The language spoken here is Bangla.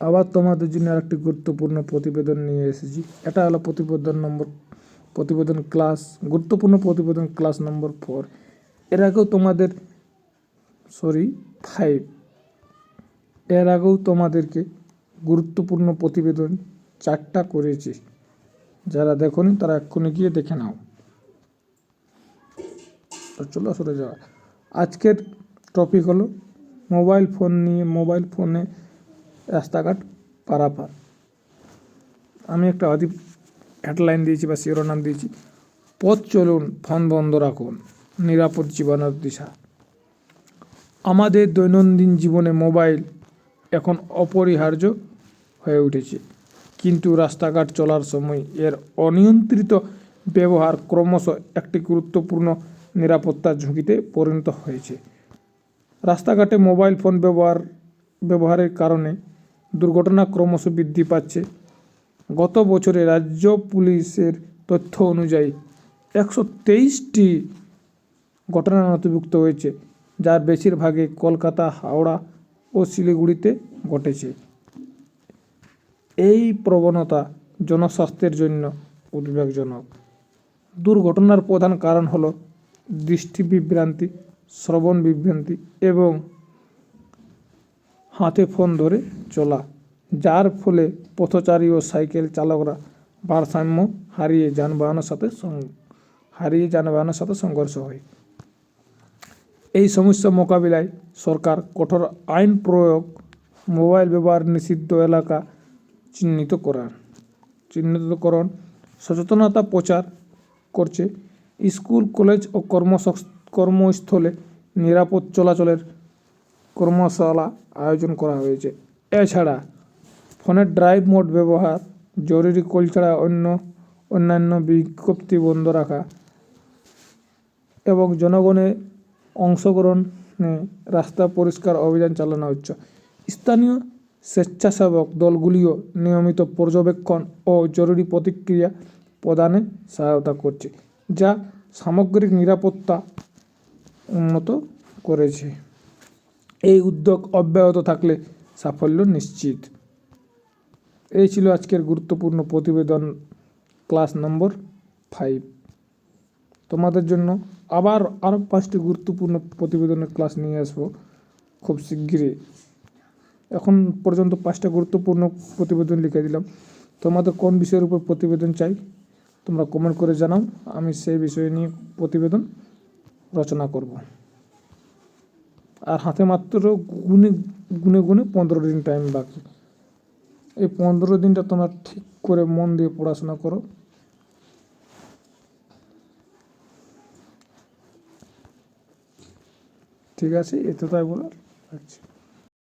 আবার তোমাদের জন্য আরেকটি গুরুত্বপূর্ণ প্রতিবেদন নিয়ে এসেছি। এটা হলো প্রতিবেদন ক্লাস গুরুত্বপূর্ণ প্রতিবেদন ক্লাস নম্বর 4। এর আগেও তোমাদের 5। এর আগেও তোমাদেরকে গুরুত্বপূর্ণ প্রতিবেদন 4টা করেছি। যারা দেখোনি তারা এক্ষুনি গিয়ে দেখে নাও। তো চলো সরে যাওয়া। আজকের টপিক হলো মোবাইল ফোনে রাস্তাঘাট পারাপার। আমি একটা হেডলাইন দিয়েছি বা শিরোনাম দিয়েছি, পথ চলুন, ফোন বন্ধ রাখুন, নিরাপদ জীবনের দিশা। আমাদের দৈনন্দিন জীবনে মোবাইল এখন অপরিহার্য হয়ে উঠেছে, কিন্তু রাস্তাঘাট চলার সময় এর অনিয়ন্ত্রিত ব্যবহার ক্রমশ একটি গুরুত্বপূর্ণ নিরাপত্তার ঝুঁকিতে পরিণত হয়েছে। রাস্তাঘাটে মোবাইল ফোন ব্যবহারের কারণে দুর্ঘটনা ক্রমশ বৃদ্ধি পাচ্ছে। গত বছরে রাজ্য পুলিশের তথ্য অনুযায়ী 123টি ঘটনা নথিভুক্ত হয়েছে, যার বেশিরভাগই কলকাতা, হাওড়া ও শিলিগুড়িতে ঘটেছে। এই প্রবণতা জনস্বাস্থ্যের জন্য উদ্বেগজনক। দুর্ঘটনার প্রধান কারণ হলো দৃষ্টি বিভ্রান্তি, শ্রবণ বিভ্রান্তি এবং হাতে ফোন ধরে চলা, যার ফলে পথচারী ও সাইকেল চালকরা ভারসাম্য হারিয়ে যানবাহনের সাথে সংঘর্ষ হয়। এই সমস্যা মোকাবিলায় সরকার কঠোর আইন প্রয়োগ, মোবাইল ব্যবহার নিষিদ্ধ এলাকা চিহ্নিতকরণ, সচেতনতা প্রচার করছে। স্কুল, কলেজ ও কর্মস্থলে নিরাপদ চলাচলের কর্মশালা আয়োজন করা হয়েছে। এছাড়া ফোনের ড্রাইভ মোড ব্যবহার, জরুরি কল ছাড়া অন্যান্য বিজ্ঞপ্তি বন্ধ রাখা এবং জনগণের অংশগ্রহণে রাস্তা পরিষ্কার অভিযান চালানো হচ্ছে। স্থানীয় স্বেচ্ছাসেবক দলগুলিও নিয়মিত পর্যবেক্ষণ ও জরুরি প্রতিক্রিয়া প্রদানে সহায়তা করছে, যা সামগ্রিক নিরাপত্তা উন্নত করেছে। এই উদ্যোগ অব্যাহত থাকলে সাফল্য নিশ্চিত। এই ছিল আজকের গুরুত্বপূর্ণ প্রতিবেদন ক্লাস নম্বর 5। তোমাদের জন্য আবার আরও 5টি গুরুত্বপূর্ণ প্রতিবেদনের ক্লাস নিয়ে আসবো খুব শিগগিরই। এখন পর্যন্ত 5টা গুরুত্বপূর্ণ প্রতিবেদন লিখে দিলাম। তোমাদের কোন বিষয়ের উপর প্রতিবেদন চাই তোমরা কমেন্ট করে জানাও। আমি সেই বিষয় নিয়ে প্রতিবেদন রচনা করব। আর হাতে মাত্র গুনে 15 দিন টাইম বাকি। এই 15 দিনটা তোমরা ঠিক করে মন দিয়ে পড়াশোনা করো। ঠিক আছে, এতটাই বলার। আচ্ছা।